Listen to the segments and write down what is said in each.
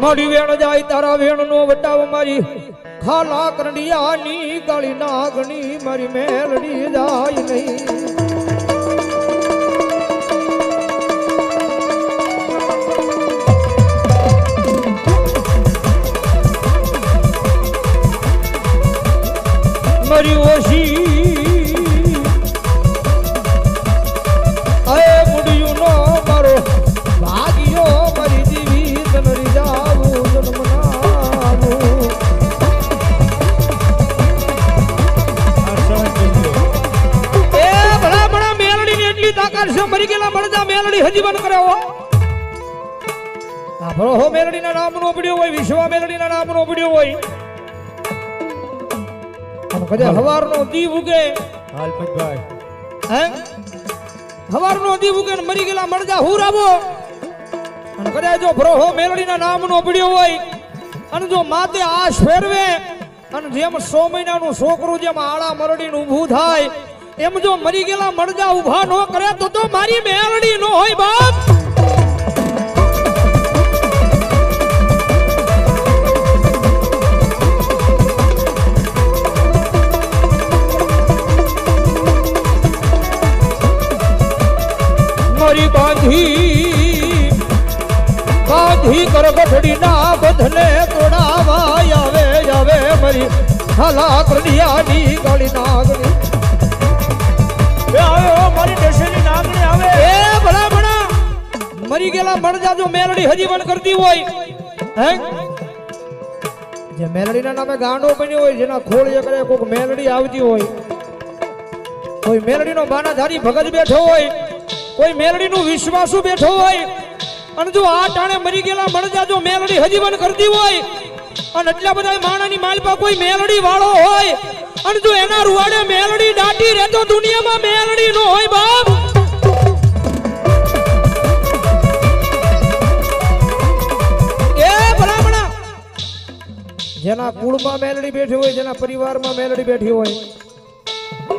મારી વેણ જાય તારા વેણ નો વટાવ મારી ખાલા કરડિયાની કાળી નાગણી મારી મેલડી જાય નહીં મારી ઓશી અય મુડિયું નો મારો ભાગ્યો મારી દીવી તનરી જાવું જન્મનાવું એ ભલા ભલા મેલડી ની એટલી તાકાત છે મરી ગયેલા મળજા મેલડી હજી બન કરે હો આ ભરો હો મેલડી ના નામ નો પડ્યો હોય વિશ્વા મેલડી ના નામ નો પડ્યો હોય કદે હવારનો દીવ ઉગે હાલ પતભાઈ હે હવારનો દીવ ઉગે ને મરી ગયેલા મળજા હુરાવો અને કદાચ જો ભરોહો મેલડીના નામનો પડ્યો હોય અને જો માતે આશ ફેરવે અને જેમ 6 મહિનાનું છોકરું જેમ આળા મરડીનું ઊભું થાય એમ જો મરી ગયેલા મળજા ઊભા ન કરે તો મારી મેલડી ન હોય બાપ મારી બાંધી કર ગઠડી ના બધને તોડાવા આવે આવે મારી હાલા કરડિયાની ગાળી નાગણી એ આવે મારી દેશની નાગણી આવે એ ભલા ભલા મરી ગયેલા મળજા જો મેલડી હજી વન કરતી હોય હે જે મેલડીના નામે ગાંડો બન્યો હોય જેના ખોળીએ કરે કોક મેલડી આવતી હોય કોઈ મેલડીનો બાનાધારી ભગત બેઠો હોય કોઈ મેલડી નું વિશ્વાસુ બેઠો હોય અને જો આ ટાણે મરી ગયેલા મળજા જો મેલડી હજીવન કરતી હોય અને એટલા બધા માણાની માલપા કોઈ મેલડી વાળો હોય અને જો એના રૂવાડે મેલડી દાટી રહે તો દુનિયામાં મેલડી નો હોય બાપ એ ભલામણા જેના કુળમાં મેલડી બેઠી હોય જેના પરિવારમાં મેલડી બેઠી હોય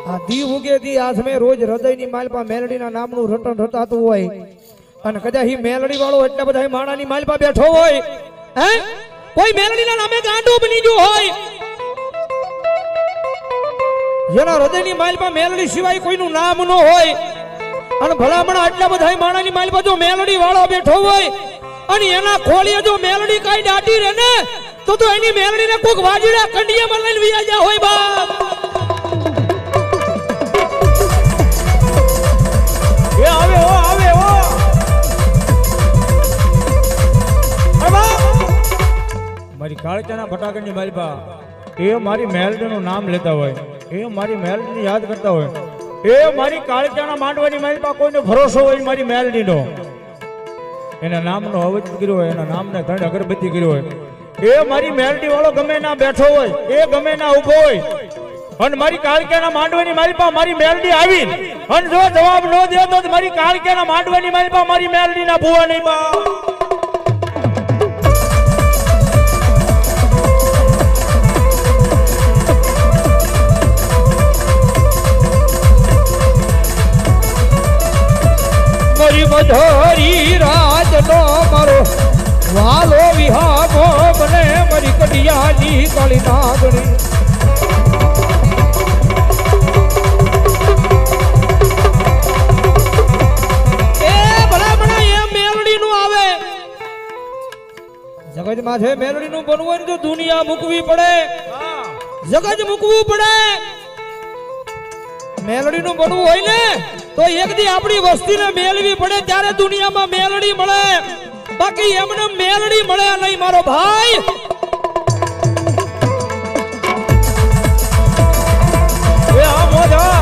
આ દી ઉગે દી આસમે રોજ હૃદયની માલપા મેલડીના નામનું રટણ રટાતું હોય અને કદાચ ઈ મેલડી વાળો એટલા બધા માણાની માલપા બેઠો હોય હે કોઈ મેલડીના નામે ગાંડો બની ગયો હોય જેના હૃદયની માલપા મેલડી સિવાય કોઈનું નામ ન હોય અને ભલામણા એટલા બધા માણાની માલપા જો મેલડી વાળો બેઠો હોય અને એના ખોળીએ જો મેલડી કાઈ દાટી રહે ને તો એની મેલડીને કોક વાજીડા કંડિયામાં લઈને વિયા જા હોય બાપ એ આવે હો મારી કાળચાના ફટાકડની માલપા એ મારી મેલડીનું નામ લેતા હોય એ મારી મેલડીને યાદ કરતા હોય એ મારી કાળચાના માંડવાની માલપા કોઈને ભરોસો હોય મારી મેલડીનો એના નામનો અવજ કર્યો હોય એના નામને ધડ અગરબત્તી કર્યો હોય એ મારી મેલડી વાળો ગમે ના બેઠો હોય એ ગમે ના ઊભો હોય અને મારી કાળકાના માંડવાની માલપા મારી મેલડી આવી અને જો જવાબ ન દે તો મારી કાળકાના માંડવાની માલપા મારી મેલડી ના ભૂવા નહીં બા મારી મધરી રાજ નો મારો વાલો વિહામો મને મારી કડિયાની કાળી નાગણી જગત માં છે મેલડી નું બનવું હોય તો દુનિયા મૂકવી પડે જગત મૂકવું પડે મેલડી નું બનવું હોય ને તો એક દી આપણી વસ્તીને મેળવી પડે ત્યારે દુનિયામાં મેલડી મળે બાકી એમને મેલડી મળે નહીં મારો ભાઈ એ આ મોજા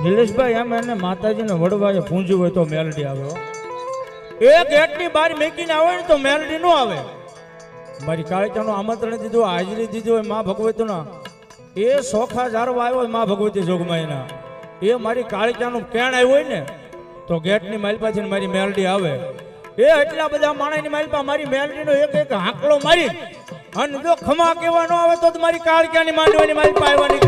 નિલેશભાઈ એમ એને માતાજીને વડવાએ પૂંજ્યું હોય તો મેલડી આવે એ ગેટની બહાર મેકીને આવે ને તો મેલડી નો આવે મારી કાળીચાનું આમંત્રણ દીધું હાજરી દીધી હોય માં ભગવતીના એ સોખા જારવા આવ્યો હોય માં ભગવતી જોગમાઈના એ મારી કાળીચાનું કેણ આવ્યું હોય ને તો ગેટની માલપાથી મારી મેલડી આવે એ એટલા બધા માણસની માલપા મારી મેલડીનો એક હાંકલો મારી અને જો ખમા કેવાનો આવે તો મારી કાળીચાની માંડવાની માલપા આવવાની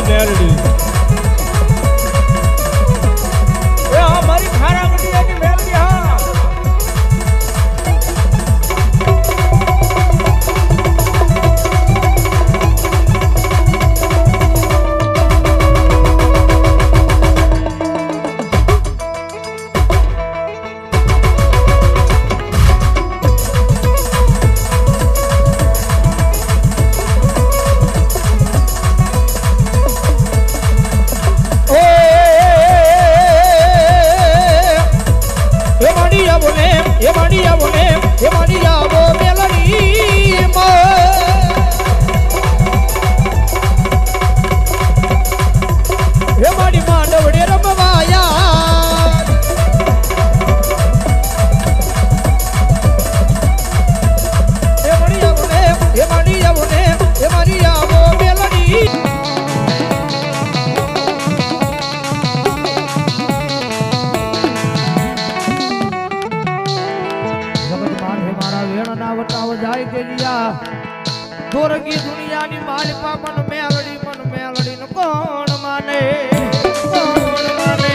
મેલડી એ આ મારી ખારા ગઢિયાની મેલડી હા દોરગી દુનિયાની માલપા મન મેલડી ન કોણ માને કોણ માને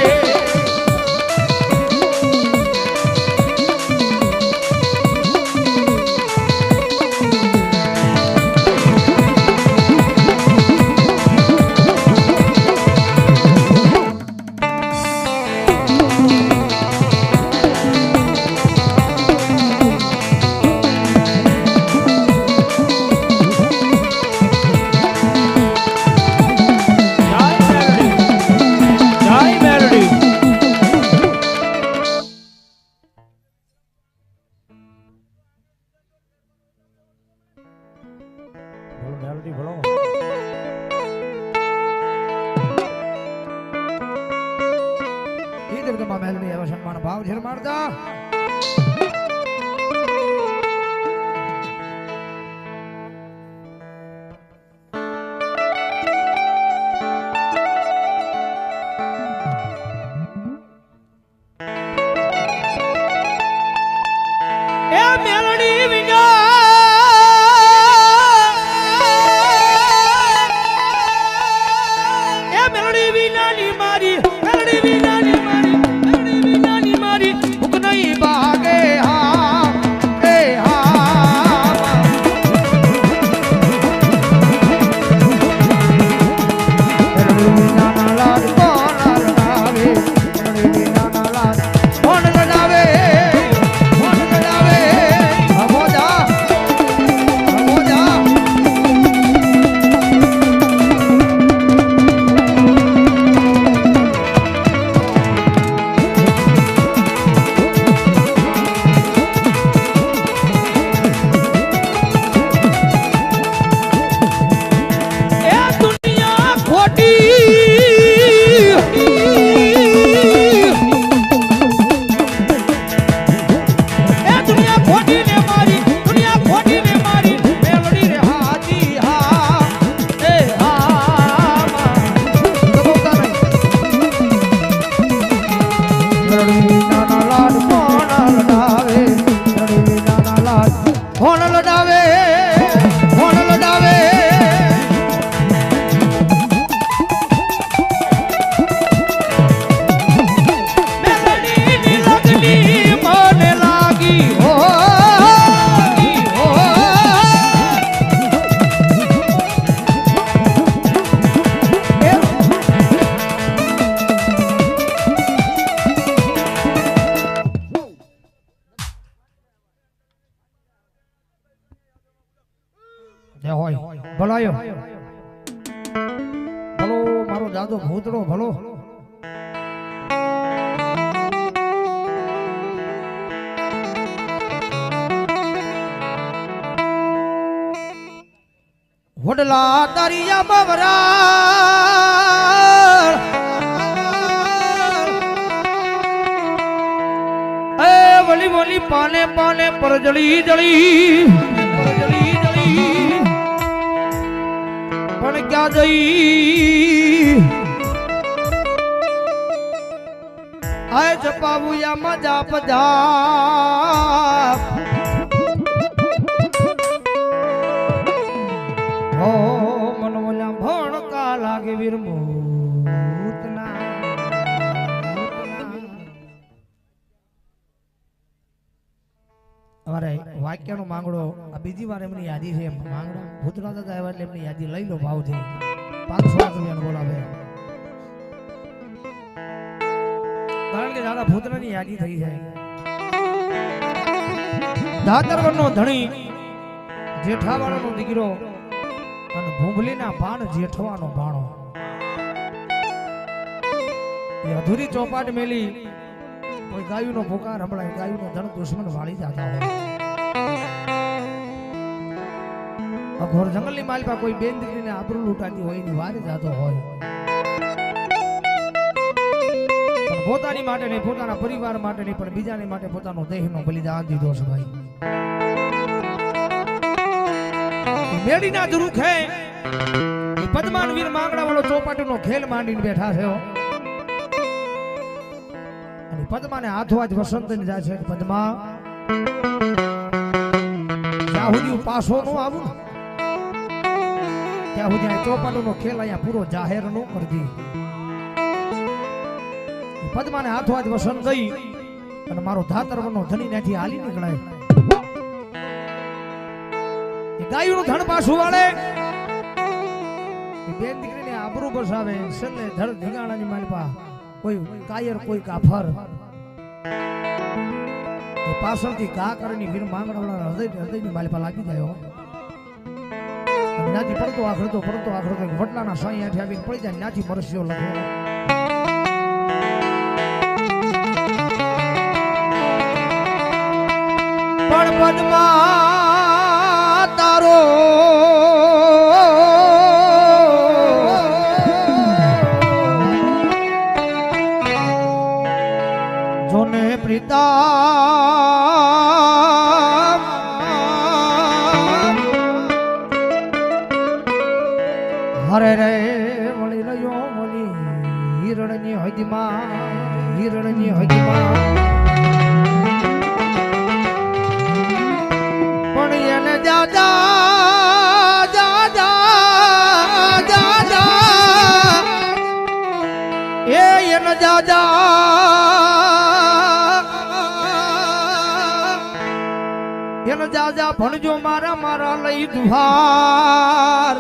મેલડી ભણો ઈ દેવતા મેલડી એવા સન્માન ભાવ છે મારતા એ મેલડી વિના ભલાયો ભલો મારો દાદો ભૂતડો ભલો વડલા તારિયા બવરા એ વલી વલી પાને પાને પર જળી જળી પણ ક્યાં જઈ આય જપાવુયા મજા પજા હો મનોલા ભણકા લાગે વીર મોતના અમારે વાક્યનો માંગડો આ બીજી વાર એમની યાદી છે માંગડા ભૂતના દાદા આવ્યા એટલે એમની યાદી લઈ લો ભાવથી 500 રૂપિયાનો બોલાવે કારણ કે દાદા ભૂતનાની યાદી થઈ જાય દાતરવનનો ધણી જેઠાવાળાનો દીકરો અને ભૂંગલીના પાન જેઠવાનો ભાણો એ અધૂરી ચોપાટ મેલી કોઈ ગાયુંનો પુકાર સંભળાય ગાયુંનો ધણ દુશ્મન વાળી જતા હોય અઘોર જંગલની માલપા કોઈ બેન દીકરીને આબરૂ લૂંટાતી હોય એની વારે જતો હોય પણ પોતાની માટે નહીં પોતાના પરિવાર માટે નહીં પણ બીજાની માટે પોતાનો દેહનો બલિદાન દીધો છે ભાઈ મેડીના દુરુખે પદ્માન વીર માંગડા વાળો ચોપાટીનો ખેલ માંડીને બેઠા છે અને પદ્માને હાથવાજ વસંતની જાય છે પદ્મા જ્યાં સુધી હું પાછો ન આવું ત્યાં સુધી આ ચોપાટીનો ખેલ અહીંયા પૂરો જાહેર ન કરતી પદ્માને હાથવાજ વસંત ગઈ અને મારો ધાતરવનો ધણી ત્યાંથી હાલી નીકળાય ગાયુંનું ધણ પાછું વાળે બેન દીકરીને આબરૂ બસાવે છેલ્લે ધડ ધીગાણાની માલપા કોઈ કાયર કોઈ કાફર એ પાછળથી ઘા કરીને વીર માંગડાવાળા હૃદયની માલપા લાગી જાય ત્યાંથી પડતો આખડતો વટલાના સાઈ આઠે આવીને પડી જાય ત્યાંથી મરસ્યો લખે પણ પદ્મા તારો જોને પ્રીતા હરે રે વળી રહ્યો વળી હિરણની હદમાં પણ એને જાજા ભણજો મારા લઈ દુહાર